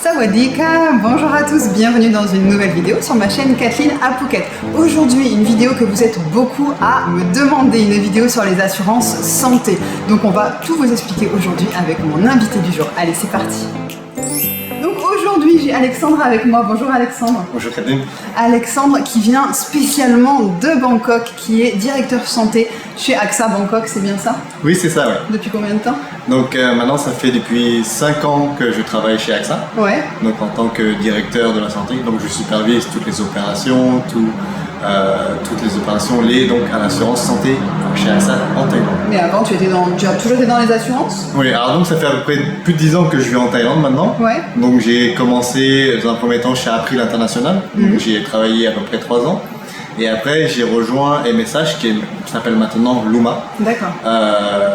Sawadika, bonjour à tous, bienvenue dans une nouvelle vidéo sur ma chaîne Kathleen à Phuket. Aujourd'hui, une vidéo que vous êtes beaucoup à me demander, une vidéo sur les assurances santé. Donc on va tout vous expliquer aujourd'hui avec mon invité du jour. Allez, c'est parti. Donc aujourd'hui, j'ai Alexandre avec moi. Bonjour Alexandre. Bonjour Kathleen. Alexandre qui vient spécialement de Bangkok, qui est directeur santé chez AXA Bangkok, c'est bien ça? Oui, c'est ça, ouais. Depuis combien de temps? Donc maintenant, ça fait depuis 5 ans que je travaille chez AXA. Ouais. Donc en tant que directeur de la santé, donc je supervise toutes les opérations, toutes les opérations liées donc à l'assurance santé chez AXA en Thaïlande. Mais avant, tu as toujours été dans les assurances? Oui, alors donc ça fait à peu près plus de 10 ans que je vis en Thaïlande maintenant. Ouais. Donc j'ai commencé dans un premier temps chez April International, donc j'y ai travaillé à peu près 3 ans. Et après, j'ai rejoint MSH, qui s'appelle maintenant Luma,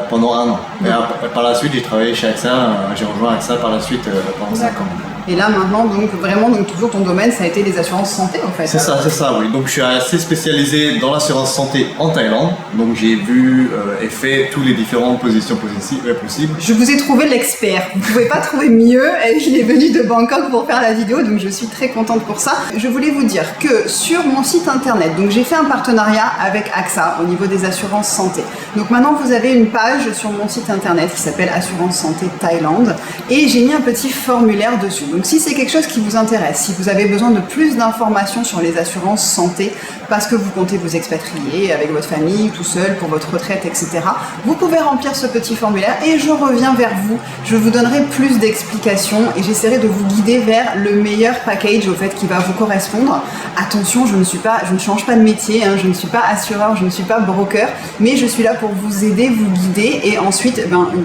pendant 1 an. Et par la suite, j'ai travaillé chez AXA, j'ai rejoint AXA par la suite pendant 5 ans. Et là maintenant, donc vraiment, toujours ton domaine, ça a été les assurances santé en fait. C'est ça, oui. Donc je suis assez spécialisé dans l'assurance santé en Thaïlande. Donc j'ai vu et fait toutes les différentes positions possibles. Je vous ai trouvé l'expert. Vous ne pouvez pas trouver mieux. Et je l'ai venu de Bangkok pour faire la vidéo, donc je suis très contente pour ça. Je voulais vous dire que sur mon site internet, donc j'ai fait un partenariat avec AXA au niveau des assurances santé. Donc maintenant vous avez une page sur mon site internet qui s'appelle Assurance Santé Thaïlande et j'ai mis un petit formulaire dessus. Donc si c'est quelque chose qui vous intéresse, si vous avez besoin de plus d'informations sur les assurances santé, parce que vous comptez vous expatrier avec votre famille, tout seul, pour votre retraite, etc., vous pouvez remplir ce petit formulaire et je reviens vers vous. Je vous donnerai plus d'explications et j'essaierai de vous guider vers le meilleur package au fait qui va vous correspondre. Attention, je ne change pas de métier, hein, je ne suis pas assureur, je ne suis pas broker, mais je suis là pour vous aider, vous guider et ensuite,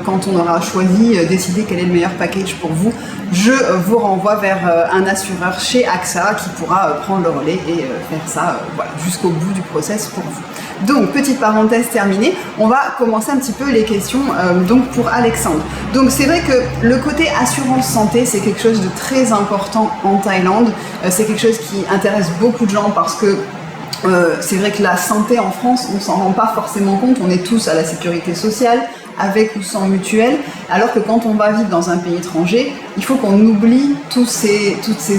quand on aura choisi, décidé quel est le meilleur package pour vous, je vous renvoie vers un assureur chez AXA qui pourra prendre le relais et faire ça jusqu'au bout du process pour vous. Donc, petite parenthèse terminée, on va commencer un petit peu les questions donc pour Alexandre. Donc, c'est vrai que le côté assurance santé, c'est quelque chose de très important en Thaïlande. C'est quelque chose qui intéresse beaucoup de gens parce que c'est vrai que la santé en France, on s'en rend pas forcément compte. On est tous à la sécurité sociale, avec ou sans mutuelle, alors que quand on va vivre dans un pays étranger, il faut qu'on oublie toutes ces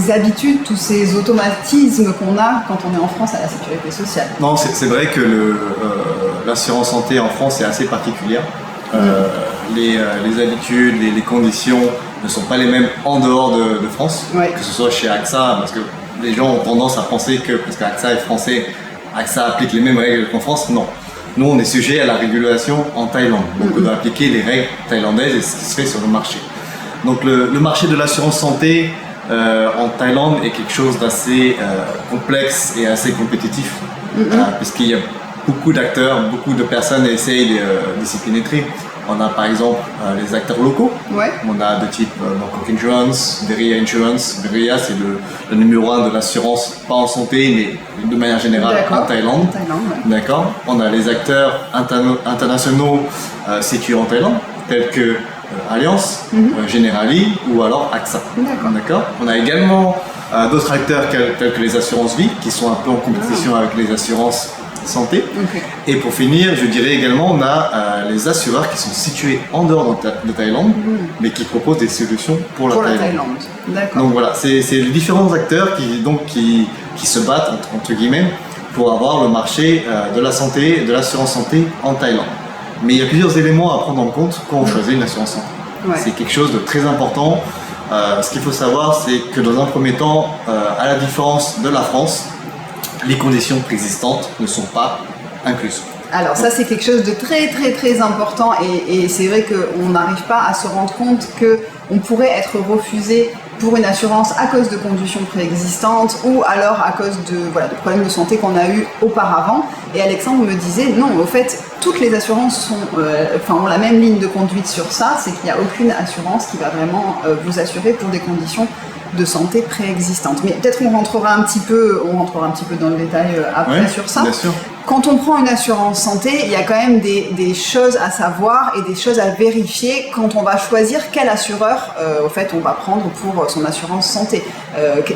habitudes, tous ces automatismes qu'on a quand on est en France à la sécurité sociale. Non, c'est vrai que l'assurance santé en France est assez particulière. Les habitudes, les conditions ne sont pas les mêmes en dehors de France, que ce soit chez AXA, parce que les gens ont tendance à penser que parce qu'AXA est français, AXA applique les mêmes règles qu'en France. Non. Nous, on est sujet à la régulation en Thaïlande. Donc, on doit appliquer les règles thaïlandaises et ce qui se fait sur le marché. Donc, le marché de l'assurance santé en Thaïlande est quelque chose d'assez complexe et assez compétitif, puisqu'il y a beaucoup d'acteurs, beaucoup de personnes essayent de s'y pénétrer. On a par exemple les acteurs locaux. On a de type Bangkok Insurance, Beria Insurance. Beria, c'est le numéro 1 de l'assurance, pas en santé, mais de manière générale en Thaïlande. D'accord. On a les acteurs internationaux situés en Thaïlande, tels que Allianz, Generali ou alors AXA. D'accord. On a également d'autres acteurs tels que les assurances vie, qui sont un peu en compétition avec les assurances santé. Et pour finir, je dirais également, on a les assureurs qui sont situés en dehors de Thaïlande, mais qui proposent des solutions pour la Thaïlande. Donc voilà, c'est les différents acteurs qui se battent, entre guillemets, pour avoir le marché de la santé, de l'assurance santé en Thaïlande. Mais il y a plusieurs éléments à prendre en compte quand on choisit une assurance santé. C'est quelque chose de très important. Ce qu'il faut savoir, c'est que dans un premier temps, à la différence de la France, les conditions préexistantes ne sont pas incluses. Alors ça c'est quelque chose de très important et c'est vrai qu'on n'arrive pas à se rendre compte qu'on pourrait être refusé pour une assurance à cause de conditions préexistantes ou alors à cause de problèmes de santé qu'on a eu auparavant. Et Alexandre me disait non, au fait toutes les assurances ont la même ligne de conduite sur ça, c'est qu'il n'y a aucune assurance qui va vraiment vous assurer pour des conditions de santé préexistantes. Mais peut-être on rentrera un petit peu dans le détail après sur ça. Bien sûr. Quand on prend une assurance santé, il y a quand même des choses à savoir et des choses à vérifier quand on va choisir quel assureur au fait on va prendre pour son assurance santé.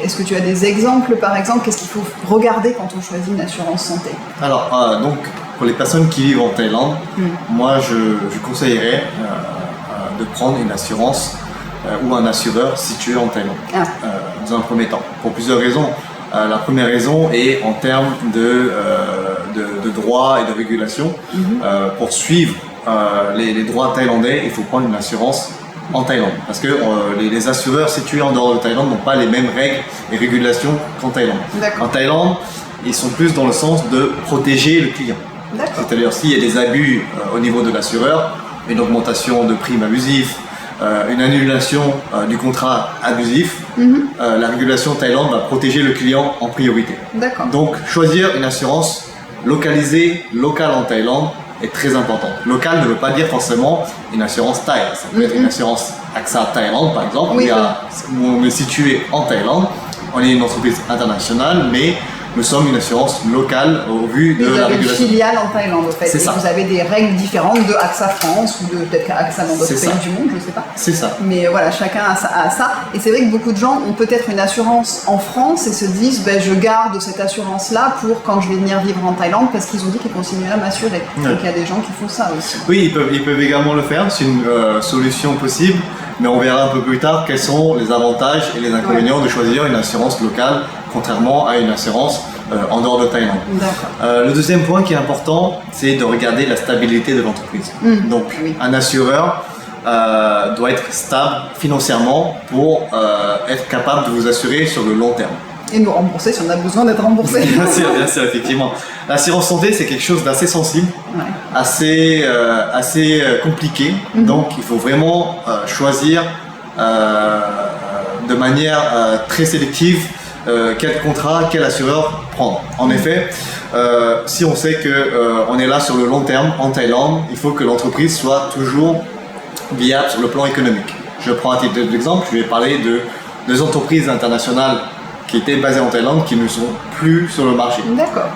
Est-ce que tu as des exemples par exemple? Qu'est-ce qu'il faut regarder quand on choisit une assurance santé? Alors donc pour les personnes qui vivent en Thaïlande, moi je conseillerais de prendre une assurance ou un assureur situé en Thaïlande, dans un premier temps, pour plusieurs raisons. La première raison est en termes de droit et de régulation. Pour suivre les droits thaïlandais, il faut prendre une assurance en Thaïlande, parce que les assureurs situés en dehors de Thaïlande n'ont pas les mêmes règles et régulations qu'en Thaïlande. En Thaïlande, ils sont plus dans le sens de protéger le client. C'est-à-dire s'il y a des abus au niveau de l'assureur, une augmentation de primes abusives, une annulation du contrat abusif, la régulation Thaïlande va protéger le client en priorité. Donc choisir une assurance localisée, locale en Thaïlande est très important. Local ne veut pas dire forcément une assurance thaï. Ça peut être une assurance AXA Thaïlande par exemple, où on est situé en Thaïlande. On est une entreprise internationale, mais nous sommes une assurance locale au vu de la régulation. Vous avez une filiale en Thaïlande, en fait. C'est ça. Vous avez des règles différentes de AXA France ou de peut-être AXA dans d'autres pays du monde, je ne sais pas. C'est ça. Mais voilà, chacun a ça. Et c'est vrai que beaucoup de gens ont peut-être une assurance en France et se disent ben, je garde cette assurance-là pour quand je vais venir vivre en Thaïlande parce qu'ils ont dit qu'ils continueraient à m'assurer. Donc il y a des gens qui font ça aussi. Oui, ils peuvent également le faire. C'est une solution possible. Mais on verra un peu plus tard quels sont les avantages et les inconvénients de choisir une assurance locale contrairement à une assurance en dehors de Thaïlande. Le deuxième point qui est important, c'est de regarder la stabilité de l'entreprise. Donc, un assureur doit être stable financièrement pour être capable de vous assurer sur le long terme. Et nous rembourser si on a besoin d'être remboursé. Bien sûr, effectivement. L'assurance santé, c'est quelque chose d'assez sensible, assez compliqué. Donc, il faut vraiment choisir de manière très sélective quel contrat, quel assureur prendre. En effet, si on sait qu'on est là sur le long terme en Thaïlande, il faut que l'entreprise soit toujours viable sur le plan économique. Je prends un titre d'exemple, je vais parler de deux entreprises internationales qui étaient basées en Thaïlande qui ne sont plus sur le marché.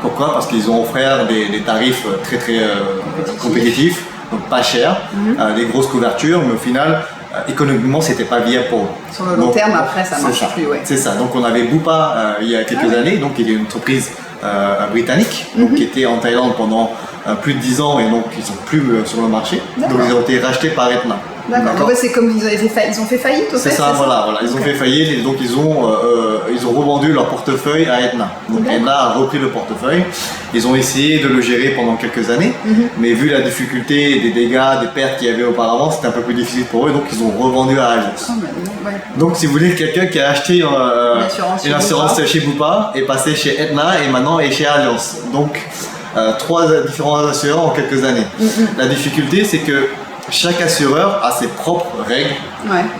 Pourquoi? Parce qu'ils ont offert des tarifs très compétitifs, donc pas chers, des grosses couvertures, mais au final, économiquement, c'était pas viable pour eux. Sur le long terme, après, ça marche plus. C'est ça. Donc, on avait Bupa il y a quelques années, donc il y a une entreprise britannique qui était en Thaïlande pendant plus de 10 ans et donc ils sont plus sur le marché. Donc, ils ont été rachetés par Aetna. D'accord. C'est comme ils ont fait faillite au fait. C'est ça, voilà. Ils ont fait faillite et donc ils ont revendu leur portefeuille à Aetna. Donc Aetna a repris le portefeuille. Ils ont essayé de le gérer pendant quelques années, mais vu la difficulté des dégâts, des pertes qu'il y avait auparavant, c'était un peu plus difficile pour eux, donc ils ont revendu à Allianz. Donc si vous voulez, quelqu'un qui a acheté une assurance chez Bupa est passé chez Aetna et maintenant est chez Allianz. Donc 3 différents assureurs en quelques années. La difficulté, c'est que chaque assureur a ses propres règles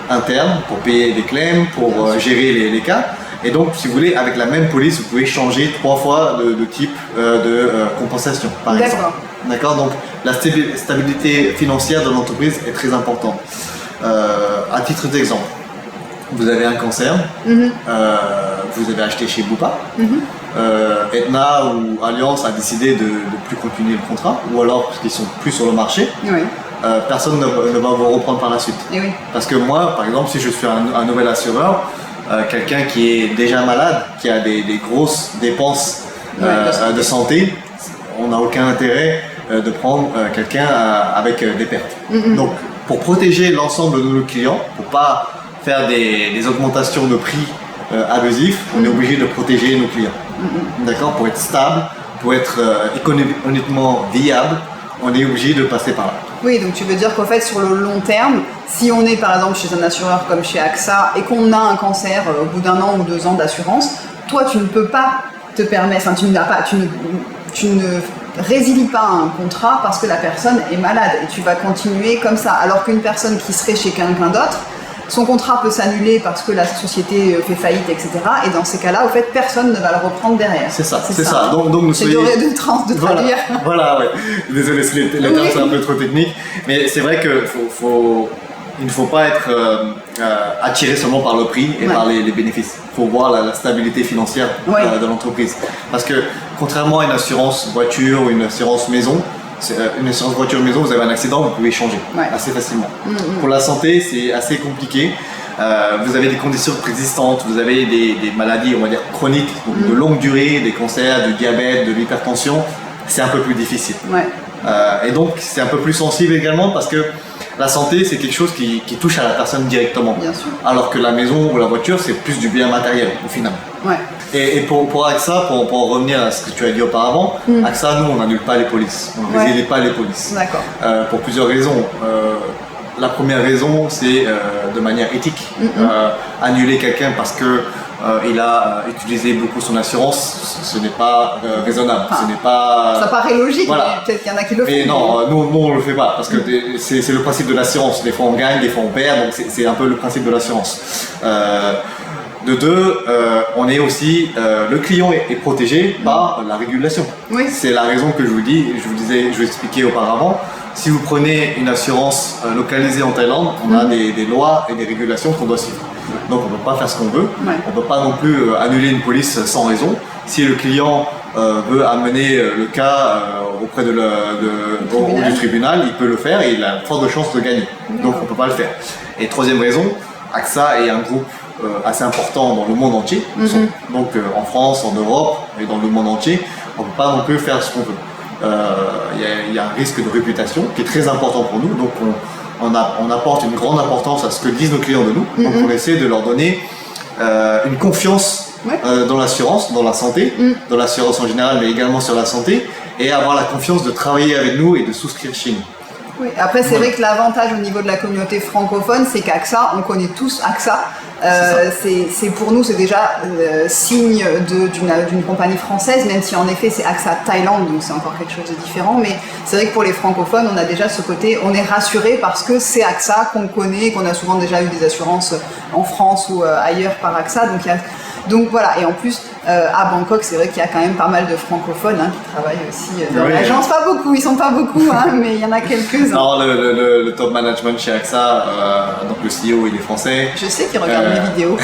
internes pour payer des claims, pour gérer les cas. Et donc, si vous voulez, avec la même police, vous pouvez changer 3 fois de type de compensation, par exemple. D'accord. Donc, la stabilité financière de l'entreprise est très importante. À titre d'exemple, vous avez un cancer, vous avez acheté chez Bupa, Aetna ou Allianz a décidé de ne plus continuer le contrat, ou alors parce qu'ils sont plus sur le marché. Personne ne va vous reprendre par la suite. Parce que moi, par exemple, si je suis un nouvel assureur, quelqu'un qui est déjà malade, qui a des grosses dépenses de santé, on n'a aucun intérêt de prendre quelqu'un avec des pertes. Donc, pour protéger l'ensemble de nos clients, pour ne pas faire des augmentations de prix abusifs, on est obligé de protéger nos clients. D'accord. Pour être stable, pour être économiquement viable, on est obligé de passer par là. Oui, donc tu veux dire qu'en fait, sur le long terme, si on est par exemple chez un assureur comme chez AXA et qu'on a un cancer au bout d'1 an ou 2 ans d'assurance, toi tu ne peux pas te permettre, enfin tu ne résilies pas un contrat parce que la personne est malade et tu vas continuer comme ça. Alors qu'une personne qui serait chez quelqu'un d'autre, son contrat peut s'annuler parce que la société fait faillite, etc. Et dans ces cas-là, au fait, personne ne va le reprendre derrière. C'est ça. Donc nous c'est de traduire. Voilà, ouais. Désolé, les termes sont un peu trop techniques. Mais c'est vrai qu'il ne faut pas être attiré seulement par le prix et par les bénéfices. Il faut voir la stabilité financière de l'entreprise. Parce que contrairement à une assurance voiture ou une assurance maison, une assurance voiture maison, vous avez un accident, vous pouvez changer assez facilement. Pour la santé, c'est assez compliqué. Vous avez des conditions préexistantes, vous avez des maladies, on va dire chroniques, donc de longue durée, des cancers, du diabète, de l'hypertension. C'est un peu plus difficile. Et donc, c'est un peu plus sensible également parce que La santé, c'est quelque chose qui touche à la personne directement. Bien sûr. Alors que la maison ou la voiture, c'est plus du bien matériel au final. Ouais. Et pour AXA, pour en revenir à ce que tu as dit auparavant, AXA, nous, on n'annule pas les polices. On ne résilie pas les polices. D'accord. Pour plusieurs raisons. La première raison, c'est de manière éthique. Annuler quelqu'un parce que il a utilisé beaucoup son assurance, ce n'est pas raisonnable. Ce n'est pas... Ça paraît logique, voilà. mais peut-être qu'il y en a qui le font. Mais non, nous on le fait pas parce que c'est le principe de l'assurance. Des fois on gagne, des fois on perd, donc c'est un peu le principe de l'assurance. De deux, on est aussi le client est protégé par la régulation. Oui. C'est la raison que je vous expliquais auparavant. Si vous prenez une assurance localisée en Thaïlande, on a des lois et des régulations qu'on doit suivre. Donc on ne peut pas faire ce qu'on veut. Ouais. On ne peut pas non plus annuler une police sans raison. Si le client veut amener le cas auprès du tribunal, il peut le faire et il a fort de chances de gagner. Donc on ne peut pas le faire. Et troisième raison, AXA est un groupe assez important dans le monde entier. Donc en France, en Europe et dans le monde entier, on ne peut pas non plus faire ce qu'on veut. Il y a un risque de réputation qui est très important pour nous. Donc on apporte une grande importance à ce que disent nos clients de nous. Donc on essaie de leur donner une confiance dans l'assurance, dans la santé, dans l'assurance en général, mais également sur la santé, et avoir la confiance de travailler avec nous et de souscrire chez nous. Oui. Après, c'est vrai que l'avantage au niveau de la communauté francophone, c'est qu'AXA, on connaît tous AXA. C'est pour nous, c'est déjà signe d'une compagnie française, même si en effet c'est AXA Thaïlande, donc c'est encore quelque chose de différent. Mais c'est vrai que pour les francophones, on a déjà ce côté, on est rassuré parce que c'est AXA qu'on connaît, qu'on a souvent déjà eu des assurances en France ou ailleurs par AXA. Donc voilà, et en plus à Bangkok, c'est vrai qu'il y a quand même pas mal de francophones qui travaillent aussi dans l'agence. Pas beaucoup, ils sont pas beaucoup, mais il y en a quelques-uns. Alors le top management chez AXA, donc le CEO il est français. Je sais qu'il regarde mes vidéos.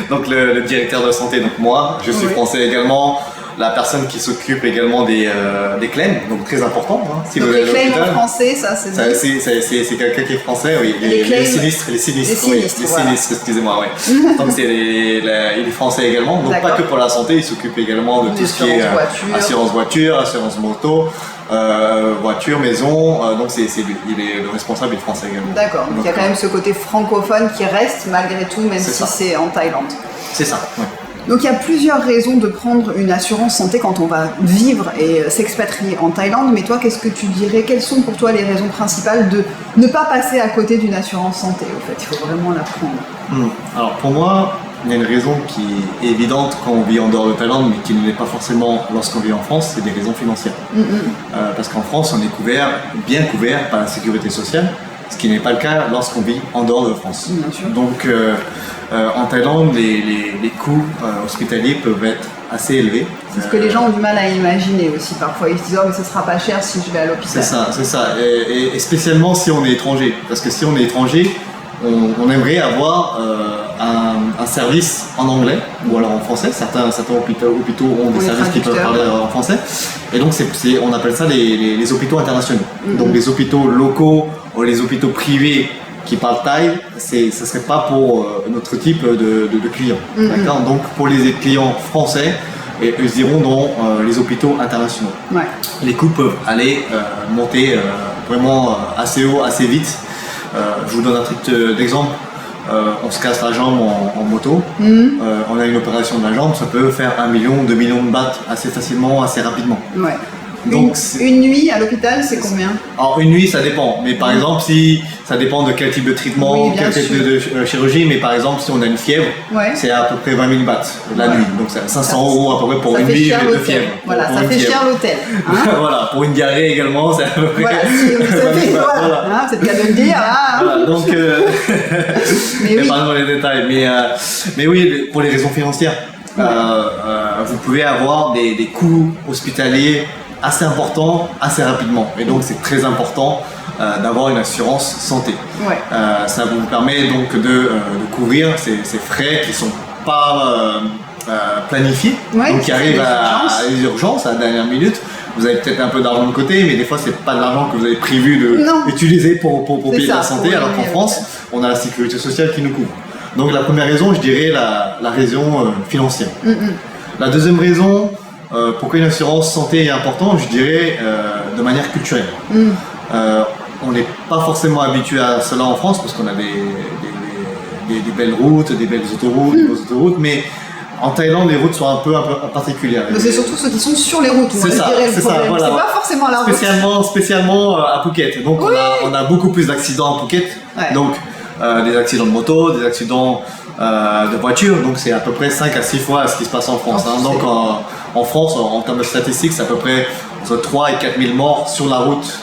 Donc le directeur de santé, donc moi, je suis français également. La personne qui s'occupe également des claims, donc très important. Si donc vous les claims en français, c'est quelqu'un qui est français, oui. Les sinistres, excusez-moi, oui. Donc il est français également, donc pas que pour la santé, il s'occupe également de tout ce qui est assurance voiture, assurance moto, voiture, maison, donc c'est lui, il est le responsable, il est français également. D'accord, donc il y a quand même ce côté francophone qui reste malgré tout, même si c'est en Thaïlande. C'est ça, oui. Donc il y a plusieurs raisons de prendre une assurance santé quand on va vivre et s'expatrier en Thaïlande, mais toi qu'est-ce que tu dirais, quelles sont pour toi les raisons principales de ne pas passer à côté d'une assurance santé au fait, il faut vraiment la prendre? Alors pour moi, il y a une raison qui est évidente quand on vit en dehors de Thaïlande, mais qui ne l'est pas forcément lorsqu'on vit en France, c'est des raisons financières. Parce qu'en France, on est bien couvert par la sécurité sociale, ce qui n'est pas le cas lorsqu'on vit en dehors de France. Donc en Thaïlande, les coûts hospitaliers peuvent être assez élevés. C'est ce que les gens ont du mal à imaginer aussi. Parfois, ils se disent « Oh, mais ce sera pas cher si je vais à l'hôpital. » C'est ça. Et spécialement si on est étranger. Parce que si on est étranger, on aimerait avoir un service en anglais ou alors en français. Certains hôpitaux ont des services qui peuvent parler en français. Et donc, on appelle ça les hôpitaux internationaux. Donc, les hôpitaux locaux ou les hôpitaux privés qui parlent thaï, ce ne serait pas pour notre type de clients. D'accord. Donc pour les clients français, ils iront dans les hôpitaux internationaux. Les coûts peuvent aller monter vraiment assez haut, assez vite. Je vous donne un truc d'exemple. On se casse la jambe en moto, on a une opération de la jambe, ça peut faire 1 million, 2 millions de bahts assez facilement, assez rapidement. Donc, une nuit à l'hôpital, c'est combien? Alors une nuit, ça dépend. Mais par exemple, ça dépend de quel type de traitement, quel type de chirurgie. Mais par exemple, si on a une fièvre, c'est à peu près 20 000 bahts la nuit. Donc c'est 500 € à peu près pour une nuit de fièvre. Voilà, ça fait cher l'hôtel. Voilà, pour une diarrhée également, c'est à peu près. Voilà, c'est le cas de le dire. Voilà, donc, pas dans les détails. Mais oui, pour les raisons financières, vous pouvez avoir des coûts hospitaliers assez important, assez rapidement. Et donc c'est très important d'avoir une assurance santé. Ça vous permet donc de couvrir ces frais qui ne sont pas planifiés, donc qui arrivent à l'urgence, à la dernière minute. Vous avez peut-être un peu d'argent de côté, mais des fois c'est pas de l'argent que vous avez prévu d'utiliser pour payer la santé, alors qu'en France, on a la sécurité sociale qui nous couvre. Donc la première raison, je dirais la raison financière. La deuxième raison, pourquoi une assurance santé est importante, je dirais de manière culturelle. on n'est pas forcément habitué à cela en France parce qu'on a des belles routes, des belles autoroutes, des grosses autoroutes, mais en Thaïlande, les routes sont un peu particulières. Mais c'est surtout ceux qui sont sur les routes, c'est ça, c'est pas forcément la route. Spécialement à Phuket. Donc on a beaucoup plus d'accidents à Phuket. Ouais. Donc des accidents de moto, des accidents de voiture. Donc c'est à peu près 5 à 6 fois ce qui se passe en France. Donc en France, en termes de statistiques, c'est à peu près entre 3 et 4 000 morts sur la route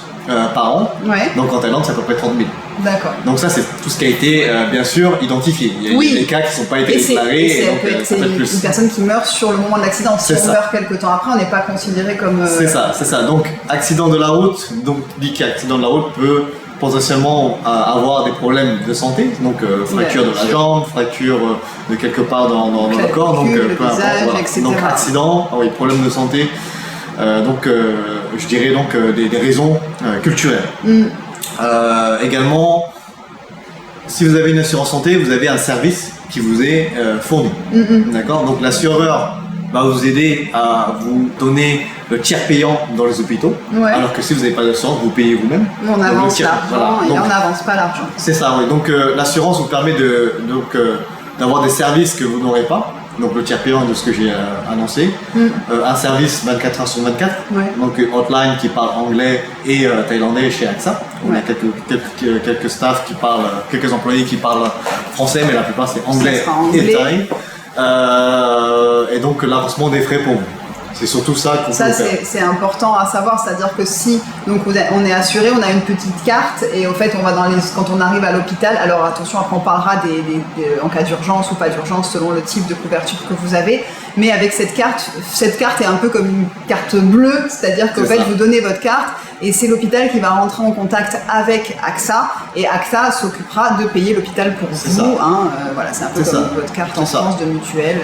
par an. Ouais. Donc en Thaïlande, c'est à peu près 30 000. D'accord. Donc ça, c'est tout ce qui a été, bien sûr, identifié. Il y a des cas qui n'ont pas été déclarés. C'est une personne qui meurt sur le moment de l'accident. Si on meurt quelques temps après, on n'est pas considéré comme... C'est ça. Donc, accident de la route, donc dit qu'accident de la route peut potentiellement avoir des problèmes de santé. Donc, fracture de la jambe, fracture de quelque part dans le corps. Donc, peu importe. Etc. Donc, accident, problème de santé. Je dirais donc des raisons culturelles. Également, si vous avez une assurance santé, vous avez un service qui vous est fourni. D'accord. Donc l'assureur va vous aider à vous donner le tiers payant dans les hôpitaux, alors que si vous n'avez pas d'assurance, vous payez vous-même. On avance l'argent et on n'avance pas l'argent. C'est ça, oui. Donc l'assurance vous permet d'avoir des services que vous n'aurez pas. Donc le tiers payant de ce que j'ai annoncé, un service 24 heures sur 24, donc hotline qui parle anglais et thaïlandais chez AXA. On a quelques staff qui parlent, quelques employés qui parlent français, mais la plupart c'est anglais et thaï. Et donc l'avancement des frais pour vous. C'est surtout ça qu'on peut faire. C'est important à savoir, c'est-à-dire que si donc on est assuré, on a une petite carte et au fait on va quand on arrive à l'hôpital, alors attention, après on parlera en cas d'urgence ou pas d'urgence selon le type de couverture que vous avez, mais avec cette carte est un peu comme une carte bleue, c'est-à-dire qu'au fait vous donnez votre carte et c'est l'hôpital qui va rentrer en contact avec AXA et AXA s'occupera de payer l'hôpital pour vous. Voilà, c'est un peu comme votre carte en France de mutuelle.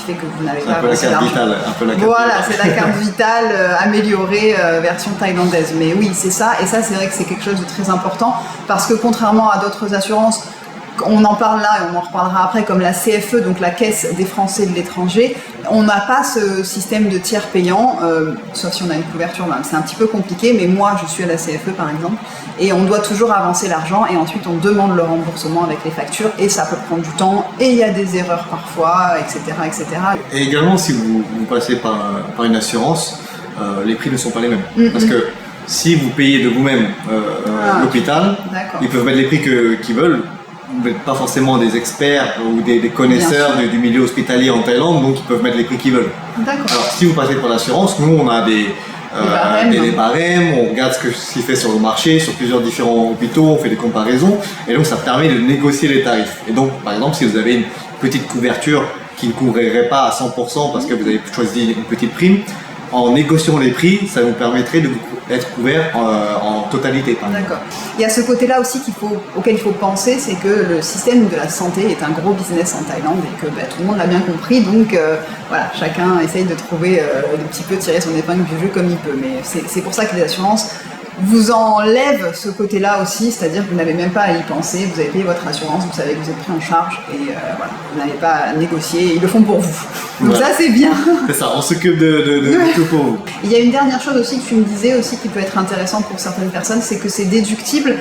Que vous n'avez pas un peu la carte vitale. Voilà, c'est la carte vitale améliorée version thaïlandaise. Mais oui, c'est ça. Et ça, c'est vrai que c'est quelque chose de très important parce que contrairement à d'autres assurances, on en parle là et on en reparlera après, comme la CFE, donc la Caisse des Français de l'étranger, on n'a pas ce système de tiers payant, sauf si on a une couverture, c'est un petit peu compliqué, mais moi je suis à la CFE par exemple, et on doit toujours avancer l'argent et ensuite on demande le remboursement avec les factures et ça peut prendre du temps et il y a des erreurs parfois, etc. Et également si vous passez par une assurance, les prix ne sont pas les mêmes, parce que si vous payez de vous-même l'hôpital, ils peuvent mettre les prix qu'ils veulent. Vous n'êtes pas forcément des experts ou des connaisseurs du milieu hospitalier en Thaïlande, donc ils peuvent mettre les prix qu'ils veulent. Alors si vous passez par l'assurance, nous on a des barèmes, on regarde ce qui fait sur le marché, sur plusieurs différents hôpitaux, on fait des comparaisons, et donc ça permet de négocier les tarifs. Et donc par exemple si vous avez une petite couverture qui ne couvrirait pas à 100% parce que vous avez choisi une petite prime, en négociant les prix, ça vous permettrait d'être couvert en totalité. D'accord. Il y a ce côté-là aussi auquel il faut penser, c'est que le système de la santé est un gros business en Thaïlande et que tout le monde l'a bien compris. Donc voilà, chacun essaye de trouver de petit peu tirer son épingle du jeu comme il peut. Mais c'est pour ça que les assurances vous enlèvent ce côté-là aussi, c'est-à-dire que vous n'avez même pas à y penser, vous avez payé votre assurance, vous savez que vous êtes pris en charge et voilà, vous n'avez pas à négocier, ils le font pour vous. Donc ça c'est bien. C'est ça, on s'occupe de tout pour vous. Il y a une dernière chose aussi que tu me disais aussi qui peut être intéressant pour certaines personnes, c'est que c'est déductible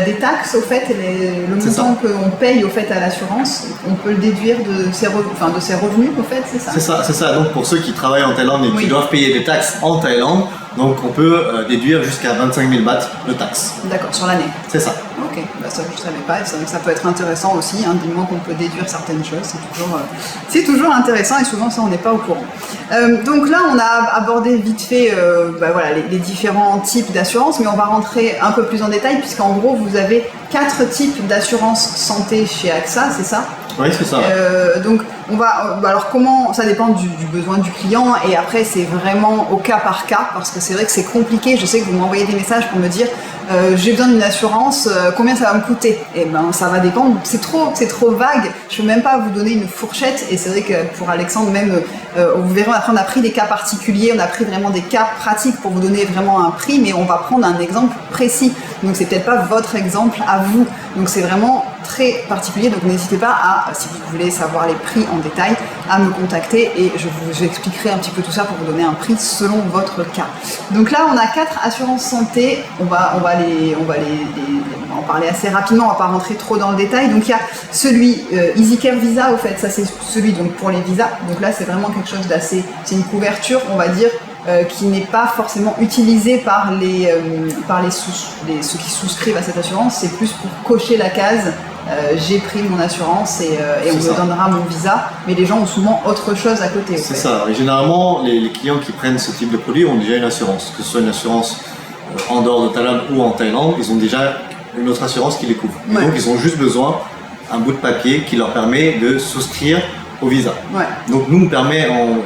des taxes au fait, le montant qu'on paye au fait à l'assurance, on peut le déduire de ses revenus au fait, c'est ça? C'est ça, donc pour ceux qui travaillent en Thaïlande et qui doivent payer des taxes en Thaïlande, donc on peut déduire jusqu'à 25 000 bahts de taxes. D'accord, sur l'année. C'est ça. Ok, ça je ne savais pas, ça peut être intéressant aussi, du moment qu'on peut déduire certaines choses, c'est toujours intéressant et souvent ça on n'est pas au courant. Donc là on a abordé vite fait voilà, les différents types d'assurance, mais on va rentrer un peu plus en détail puisqu'en gros vous avez 4 types d'assurance santé chez AXA, c'est ça? Oui, c'est ça. Donc, on va. Alors, comment ça dépend du besoin du client et après, c'est vraiment au cas par cas parce que c'est vrai que c'est compliqué. Je sais que vous m'envoyez des messages pour me dire j'ai besoin d'une assurance, combien ça va me coûter? Et ça va dépendre. C'est trop vague. Je ne peux même pas vous donner une fourchette. Et c'est vrai que pour Alexandre, même, vous verrez, après, on a pris des cas particuliers, on a pris vraiment des cas pratiques pour vous donner vraiment un prix, mais on va prendre un exemple précis. Donc, c'est peut-être pas votre exemple à vous. Donc, c'est vraiment très particulier, donc n'hésitez pas à, si vous voulez savoir les prix en détail, à me contacter et je vous expliquerai un petit peu tout ça pour vous donner un prix selon votre cas. Donc là, on a 4 assurances santé, on va en parler assez rapidement, on va pas rentrer trop dans le détail. Donc il y a celui EasyCare Visa, au fait, ça c'est celui donc pour les visas. Donc là, c'est vraiment quelque chose d'assez, c'est une couverture, on va dire, qui n'est pas forcément utilisé par ceux qui souscrivent à cette assurance, c'est plus pour cocher la case j'ai pris mon assurance et on me donnera mon visa, mais les gens ont souvent autre chose à côté. C'est ça, et généralement les clients qui prennent ce type de produit ont déjà une assurance, que ce soit une assurance en dehors de Thaïlande ou en Thaïlande, ils ont déjà une autre assurance qui les couvre. Ouais. Donc ils ont juste besoin d'un bout de papier qui leur permet de souscrire au visa. Ouais. Donc nous,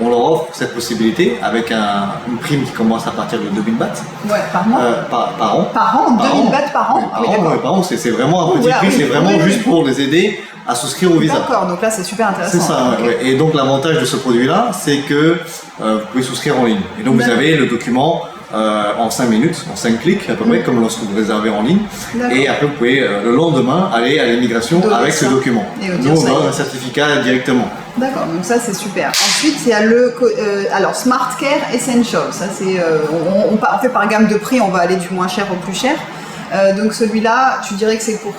on leur offre cette possibilité avec une prime qui commence à partir de 2000 bahts. Ouais, par mois. Par an. Par an, 2000 bahts par an. Par an, c'est vraiment un petit prix, c'est vraiment juste pour les aider à souscrire au visa. D'accord, donc là c'est super intéressant. C'est ça, okay. Ouais. Et donc l'avantage de ce produit-là, c'est que vous pouvez souscrire en ligne. Et donc vous avez le document en 5 minutes, en 5 clics à peu près, comme lorsque vous réservez en ligne. Et après vous pouvez le lendemain aller à l'immigration avec ce document. Nous on donne un certificat directement. D'accord, donc ça c'est super. Ensuite il y a le Smart Care Essential. Ça c'est on fait par gamme de prix, on va aller du moins cher au plus cher. Donc celui-là, tu dirais que c'est pour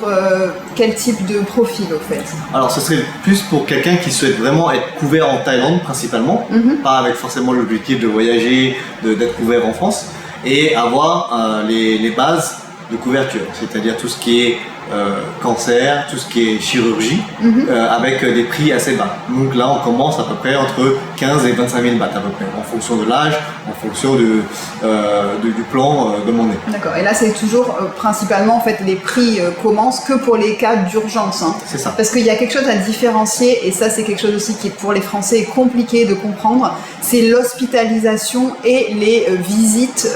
quel type de profil au fait? Alors ce serait plus pour quelqu'un qui souhaite vraiment être couvert en Thaïlande principalement, pas avec forcément l'objectif de voyager, d'être couvert en France, et avoir les bases de couverture, c'est-à-dire tout ce qui est cancer, tout ce qui est chirurgie, avec des prix assez bas. Donc là on commence à peu près entre 15 et 25 000 bahts à peu près, en fonction de l'âge, en fonction du plan demandé. D'accord, et là c'est toujours principalement en fait les prix commencent que pour les cas d'urgence. Hein. C'est ça. Parce qu'il y a quelque chose à différencier, et ça c'est quelque chose aussi qui pour les Français est compliqué de comprendre, c'est l'hospitalisation et les visites,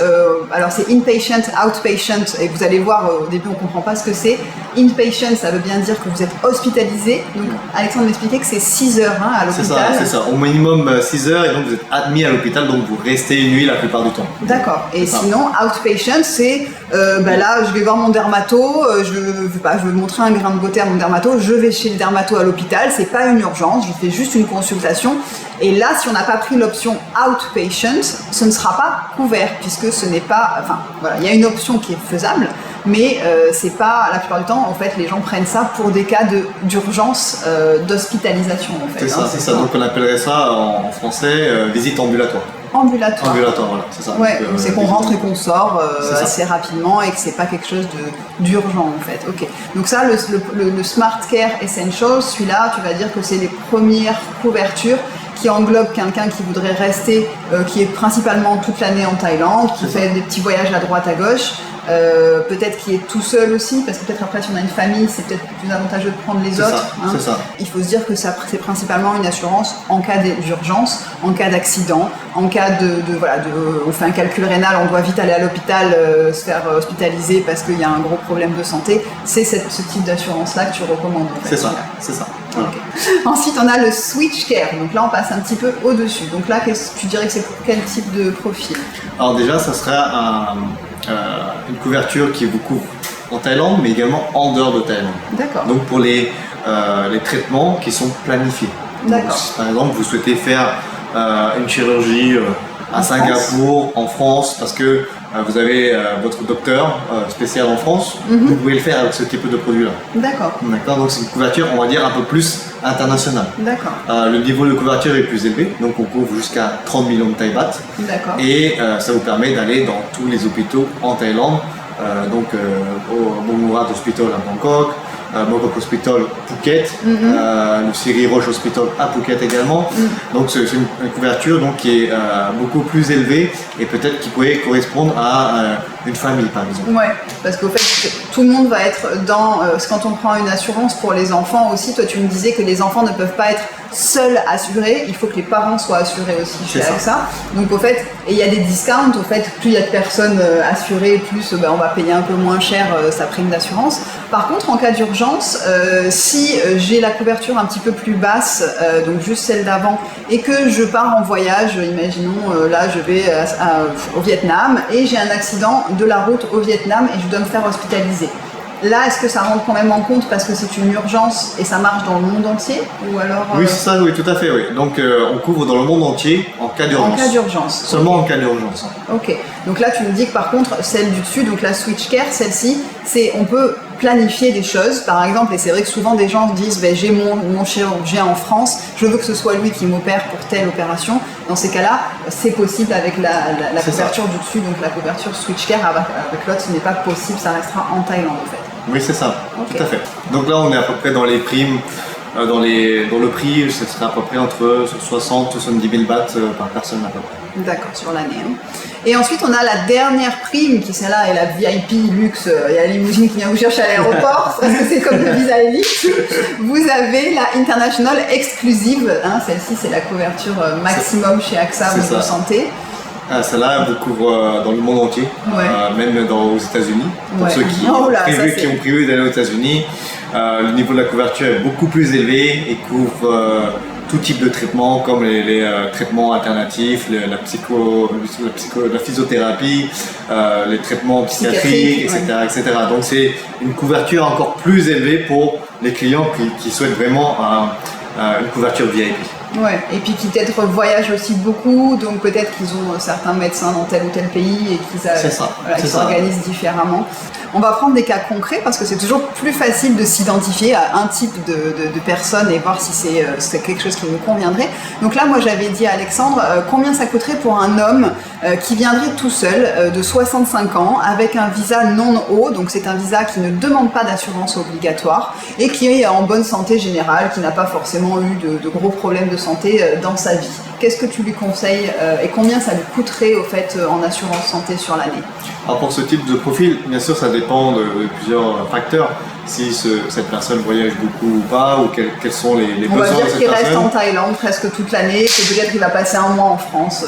alors c'est inpatient, outpatient, et vous allez voir au début on comprend pas ce que c'est. Inpatient, ça veut bien dire que vous êtes hospitalisé. Donc, Alexandre m'expliquait que c'est 6 heures à l'hôpital. C'est ça. Au minimum 6 heures et donc vous êtes admis à l'hôpital, donc vous restez une nuit la plupart du temps. D'accord. Et sinon, outpatient, c'est là, je vais voir mon dermato, je veux montrer un grain de beauté à mon dermato, je vais chez le dermato à l'hôpital, c'est pas une urgence, je fais juste une consultation. Et là, si on n'a pas pris l'option outpatient, ce ne sera pas couvert puisque ce n'est pas. Enfin, voilà, il y a une option qui est faisable, mais c'est pas la plupart du temps. En fait, les gens prennent ça pour des cas d'urgence, d'hospitalisation. En fait, c'est ça. Donc on appellerait ça en français visite ambulatoire. Ambulatoire, voilà, c'est ça. Ouais, c'est qu'on rentre et qu'on sort assez rapidement et que c'est pas quelque chose d'urgent en fait. Ok. Donc ça, le Smart Care Essentials, celui-là, tu vas dire que c'est les premières couvertures qui englobe quelqu'un qui voudrait rester, qui est principalement toute l'année en Thaïlande, qui fait des petits voyages à droite à gauche, peut-être qui est tout seul aussi, parce que peut-être après si on a une famille, c'est peut-être plus avantageux de prendre les autres. C'est ça. Il faut se dire que c'est principalement une assurance en cas d'urgence, en cas d'accident, en cas on fait un calcul rénal, on doit vite aller à l'hôpital, se faire hospitaliser parce qu'il y a un gros problème de santé. C'est ce type d'assurance-là que tu recommandes. En fait, c'est ça. Voilà. Okay. Ensuite, on a le Switch Care. Donc là, on passe un petit peu au-dessus. Donc là, tu dirais que c'est pour quel type de profil? Alors déjà, ça serait une couverture qui vous couvre en Thaïlande, mais également en dehors de Thaïlande. D'accord. Donc pour les traitements qui sont planifiés. D'accord. Donc, par exemple, vous souhaitez faire une chirurgie à Singapour, en France, parce que vous avez votre docteur spécial en France, vous pouvez le faire avec ce type de produit-là. D'accord. Donc c'est une couverture, on va dire, un peu plus internationale. D'accord. Le niveau de couverture est plus élevé, donc on couvre jusqu'à 30 millions de Thai bahts. D'accord. Et ça vous permet d'aller dans tous les hôpitaux en Thaïlande, au Bumrungrad Hospital à Bangkok, Mongkok Hospital Phuket, le Siri Roche Hospital à Phuket également. Donc c'est une couverture qui est beaucoup plus élevée et peut-être qui pourrait correspondre à une famille par exemple. Ouais, parce qu'au fait tout le monde va être dans quand on prend une assurance pour les enfants aussi, toi tu me disais que les enfants ne peuvent pas être seuls assurés, il faut que les parents soient assurés aussi chez AXA. Donc au fait, et il y a des discounts, au fait, plus il y a de personnes assurées, plus on va payer un peu moins cher sa prime d'assurance. Par contre, en cas d'urgence, si j'ai la couverture un petit peu plus basse, donc juste celle d'avant, et que je pars en voyage, imaginons là je vais au Vietnam et j'ai un accident de la route au Vietnam et je dois me faire hospitaliser. Là, est-ce que ça rentre quand même en compte parce que c'est une urgence et ça marche dans le monde entier ou alors Oui, c'est ça, oui, tout à fait, oui. Donc on couvre dans le monde entier en cas d'urgence. En cas d'urgence. Seulement en cas d'urgence. Ok. Donc là, tu me dis que par contre, celle du dessus, donc la SwitchCare, celle-ci, on peut planifier des choses, par exemple, et c'est vrai que souvent des gens disent ben, j'ai mon chirurgien en France, je veux que ce soit lui qui m'opère pour telle opération. Dans ces cas-là, c'est possible avec la couverture du dessus, donc la couverture SwitchCare. Avec l'autre, ce n'est pas possible, ça restera en Thaïlande en fait. Oui, c'est ça, tout à fait. Donc là, on est à peu près dans les primes, dans le prix, ce serait à peu près entre 60 et 70 000 bahts par personne à peu près. D'accord, sur l'année. Hein. Et ensuite, on a la dernière prime, qui celle-là est la VIP luxe, il y a la limousine qui vient vous chercher à l'aéroport, parce que c'est comme le visa élite. Vous avez la International Exclusive, hein, celle-ci c'est la couverture maximum chez AXA au niveau santé. Ah, celle-là, elle vous couvre dans le monde entier, même aux États-Unis. Pour ceux qui ont prévu d'aller aux États-Unis, le niveau de la couverture est beaucoup plus élevé et couvre tout type de traitements comme les traitements alternatifs, la physiothérapie, les traitements psychiatriques, etc. Donc c'est une couverture encore plus élevée pour les clients qui souhaitent vraiment une couverture VIP. Ouais, et puis qui peut-être voyagent aussi beaucoup, donc peut-être qu'ils ont certains médecins dans tel ou tel pays et qu'ils s'organisent différemment. On va prendre des cas concrets parce que c'est toujours plus facile de s'identifier à un type de personne et voir si c'est quelque chose qui nous conviendrait. Donc là, moi j'avais dit à Alexandre combien ça coûterait pour un homme qui viendrait tout seul de 65 ans avec un visa non-haut, donc c'est un visa qui ne demande pas d'assurance obligatoire et qui est en bonne santé générale, qui n'a pas forcément eu de gros problèmes de santé dans sa vie. Qu'est-ce que tu lui conseilles et combien ça lui coûterait au fait en assurance santé sur l'année? Alors pour ce type de profil, bien sûr ça dépend de plusieurs facteurs. Si cette personne voyage beaucoup ou pas, ou quels sont les besoins de cette personne. On va dire qu'il reste en Thaïlande presque toute l'année, que peut-être qu'il va passer un mois en France.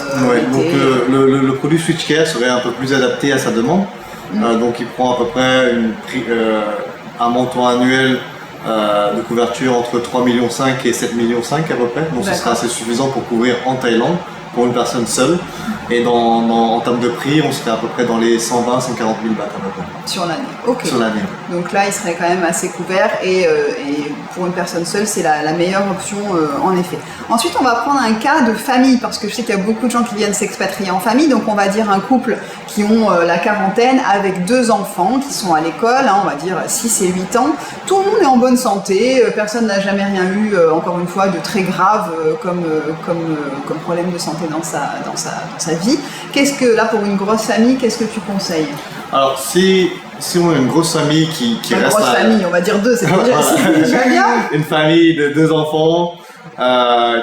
Donc le produit SwitchCare serait un peu plus adapté à sa demande. Donc il prend à peu près un montant annuel de couverture entre 3,5 millions et 7,5 millions à peu près. Donc ce sera assez suffisant pour couvrir en Thaïlande pour une personne seule. Et en termes de prix, on serait à peu près dans les 120 140 000 bahts à peu près. Sur l'année, ok. Sur l'année. Donc là, il serait quand même assez couvert et pour une personne seule, c'est la meilleure option en effet. Ensuite, on va prendre un cas de famille parce que je sais qu'il y a beaucoup de gens qui viennent s'expatrier en famille. Donc on va dire un couple qui ont la quarantaine avec 2 enfants qui sont à l'école, hein, on va dire 6 et 8 ans. Tout le monde est en bonne santé, personne n'a jamais rien eu, encore une fois, de très grave comme problème de santé dans sa vie. Qu'est-ce que, là, pour une grosse famille, qu'est-ce que tu conseilles? Alors, si on a une grosse famille qui reste... Une grosse famille, on va dire 2, c'est déjà bien. Une famille de 2 enfants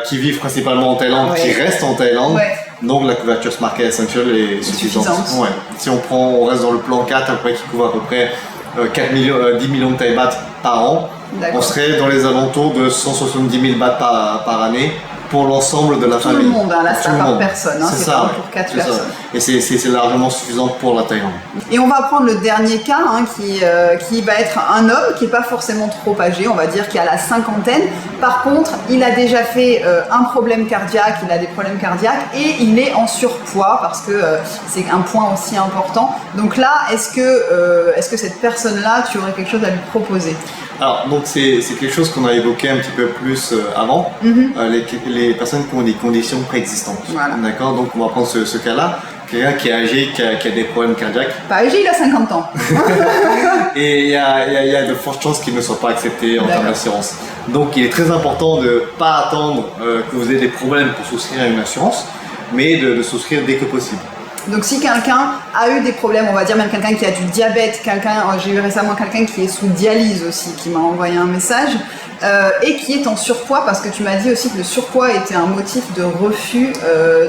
qui vivent principalement en Thaïlande, qui restent en Thaïlande, donc la couverture Smart Care Essential est suffisante. Ouais. Si on reste dans le plan 4, après, qui couvre à peu près 10 millions de Thai bahts par an, on serait dans les alentours de 170 000 bahts par année. Pour l'ensemble de la famille. Tout le monde, hein, là c'est pas par personne, hein, c'est pas pour 4 personnes. Et c'est largement suffisant pour la Thaïlande. Et on va prendre le dernier cas hein, qui va être un homme qui n'est pas forcément trop âgé, on va dire qui a la cinquantaine. Par contre, il a déjà fait un problème cardiaque, il a des problèmes cardiaques et il est en surpoids parce que c'est un point aussi important. Donc là, est-ce que cette personne-là, tu aurais quelque chose à lui proposer? Alors, donc c'est quelque chose qu'on a évoqué un petit peu plus avant, les personnes qui ont des conditions préexistantes. Voilà. D'accord. Donc on va prendre ce cas-là, quelqu'un qui est âgé, qui a des problèmes cardiaques. Pas âgé, il a 50 ans. Et il y a de fortes chances qu'il ne soit pas accepté en termes d'assurance. Donc il est très important de ne pas attendre que vous ayez des problèmes pour souscrire à une assurance, mais de souscrire dès que possible. Donc si quelqu'un a eu des problèmes, on va dire même quelqu'un qui a du diabète, j'ai eu récemment quelqu'un qui est sous dialyse aussi, qui m'a envoyé un message, et qui est en surpoids, parce que tu m'as dit aussi que le surpoids était un motif de refus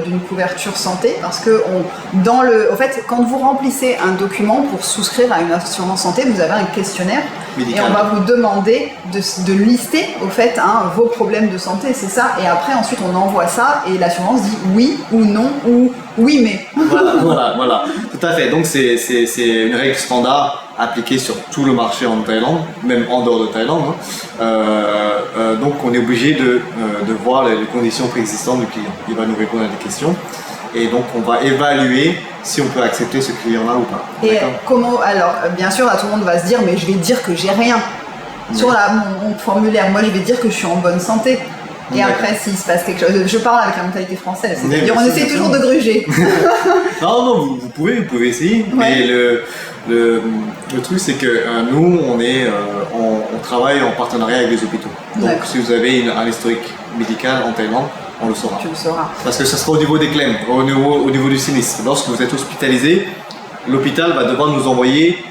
d'une couverture santé, parce que en fait, quand vous remplissez un document pour souscrire à une assurance santé, vous avez un questionnaire médical. Et on va vous demander de lister au fait vos problèmes de santé, c'est ça, et après ensuite on envoie ça et l'assurance dit oui ou non ou oui mais. Voilà, tout à fait. Donc c'est une règle standard appliquée sur tout le marché en Thaïlande, même en dehors de Thaïlande. Donc on est obligé de voir les conditions préexistantes du client. Il va nous répondre à des questions. et donc on va évaluer si on peut accepter ce client-là ou pas. Et comment, alors bien sûr, là tout le monde va se dire, mais je vais dire que j'ai rien. Sur mon formulaire, moi je vais dire que je suis en bonne santé. Et après, s'il se passe quelque chose, je parle avec la mentalité française, c'est-à-dire on essaie toujours de gruger. Non, vous pouvez essayer, mais le truc c'est que nous, on travaille en partenariat avec les hôpitaux. Donc si vous avez un historique médical en Thaïlande, on le saura. Tu le sauras. Parce que ça sera au niveau des claims, au niveau du sinistre. Lorsque vous êtes hospitalisé, l'hôpital va devoir nous envoyer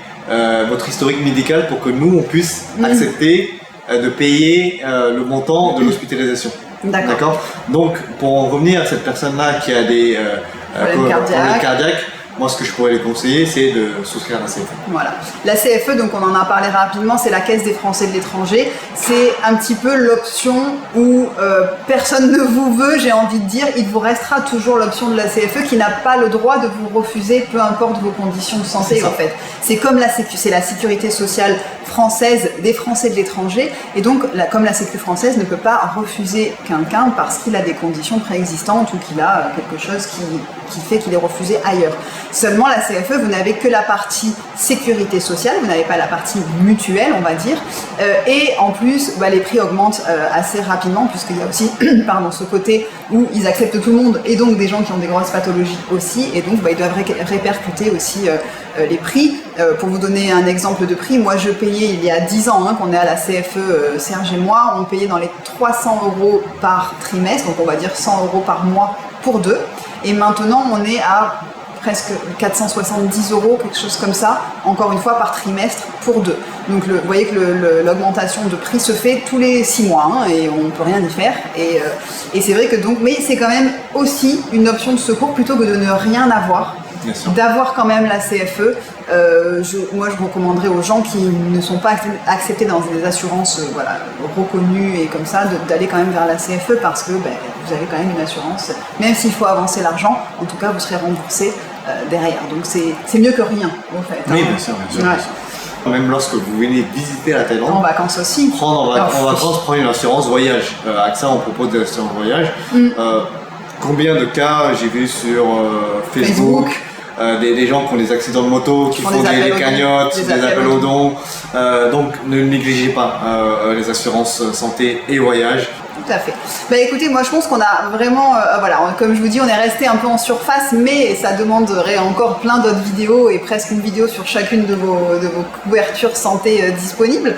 votre historique médical pour que nous, on puisse accepter de payer le montant de l'hospitalisation. D'accord. Donc, pour en revenir à cette personne-là qui a des problèmes cardiaques, moi, ce que je pourrais les conseiller, c'est de souscrire à la CFE. Voilà. La CFE, donc on en a parlé rapidement, c'est la Caisse des Français de l'étranger. C'est un petit peu l'option où personne ne vous veut, j'ai envie de dire. Il vous restera toujours l'option de la CFE qui n'a pas le droit de vous refuser, peu importe vos conditions de santé, en fait. C'est comme c'est la sécurité sociale française des Français de l'étranger. Et donc, comme la Sécu française ne peut pas refuser quelqu'un parce qu'il a des conditions préexistantes ou qu'il a quelque chose qui fait qu'il est refusé ailleurs. Seulement, la CFE, vous n'avez que la partie sécurité sociale, vous n'avez pas la partie mutuelle, on va dire. Et en plus, les prix augmentent assez rapidement, puisqu'il y a aussi ce côté où ils acceptent tout le monde, et donc des gens qui ont des grosses pathologies aussi, et donc ils doivent répercuter aussi les prix. Pour vous donner un exemple de prix, moi je payais il y a 10 ans qu'on est à la CFE, Serge et moi, on payait dans les 300 € par trimestre, donc on va dire 100 € par mois pour deux. Et maintenant on est à presque 470 €, quelque chose comme ça, encore une fois par trimestre pour deux. Donc vous voyez que l'augmentation de prix se fait tous les 6 mois et on ne peut rien y faire. Et c'est vrai que donc, mais c'est quand même aussi une option de secours plutôt que de ne rien avoir. D'avoir quand même la CFE. Moi je recommanderais aux gens qui ne sont pas acceptés dans des assurances reconnues et comme ça d'aller quand même vers la CFE parce que vous avez quand même une assurance, même s'il faut avancer l'argent, en tout cas vous serez remboursé derrière, donc c'est mieux que rien en fait. Oui, bien sûr. Même lorsque vous venez visiter la Thaïlande, en vacances aussi, prendre une assurance voyage. AXA on propose des assurances voyage. Combien de cas j'ai vu sur Facebook. Des gens qui ont des accidents de moto, qui font des cagnottes, des appels aux dons. Donc ne négligez pas les assurances santé et voyage. Tout à fait. Écoutez, moi je pense qu'on a vraiment, comme je vous dis, on est resté un peu en surface, mais ça demanderait encore plein d'autres vidéos et presque une vidéo sur chacune de vos couvertures santé disponibles.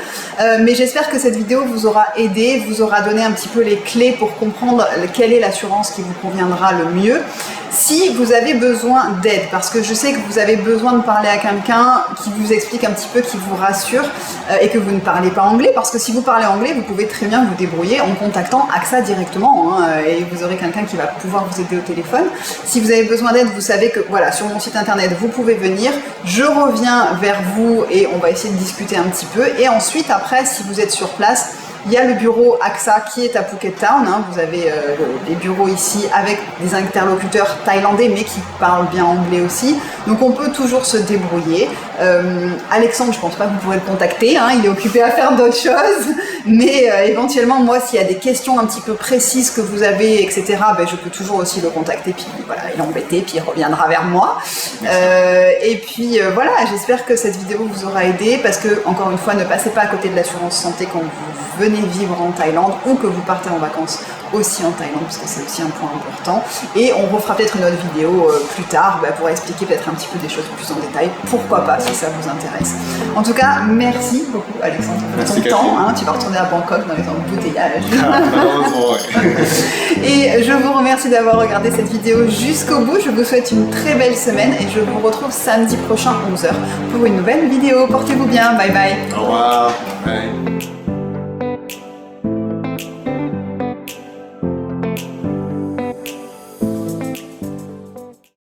Mais j'espère que cette vidéo vous aura aidé, vous aura donné un petit peu les clés pour comprendre quelle est l'assurance qui vous conviendra le mieux. Si vous avez besoin d'aide, parce que je sais que vous avez besoin de parler à quelqu'un qui vous explique un petit peu, qui vous rassure et que vous ne parlez pas anglais, parce que si vous parlez anglais, vous pouvez très bien vous débrouiller en contactant AXA directement et vous aurez quelqu'un qui va pouvoir vous aider au téléphone. Si vous avez besoin d'aide, vous savez que sur mon site internet, vous pouvez venir. Je reviens vers vous et on va essayer de discuter un petit peu. Et ensuite, après, si vous êtes sur place, il y a le bureau AXA qui est à Phuket Town. Vous avez les bureaux ici avec des interlocuteurs thaïlandais mais qui parlent bien anglais aussi. Donc on peut toujours se débrouiller. Alexandre, je pense pas que vous pourrez le contacter. Il est occupé à faire d'autres choses. Mais éventuellement, moi, s'il y a des questions un petit peu précises que vous avez, etc., je peux toujours aussi le contacter. Puis il est embêté, puis il reviendra vers moi. Et puis j'espère que cette vidéo vous aura aidé parce que, encore une fois, ne passez pas à côté de l'assurance santé quand vous venez vivre en Thaïlande ou que vous partez en vacances aussi en Thaïlande parce que c'est aussi un point important. Et on refera peut-être une autre vidéo plus tard pour expliquer peut-être un petit peu des choses plus en détail. Pourquoi pas si ça vous intéresse. En tout cas, merci beaucoup Alexandre pour ton temps. Tu vas retourner à Bangkok dans les embouteillages. Et je vous remercie d'avoir regardé cette vidéo jusqu'au bout. Je vous souhaite une très belle semaine et je vous retrouve samedi prochain 11h pour une nouvelle vidéo. Portez-vous bien. Bye bye. Au revoir. Bye.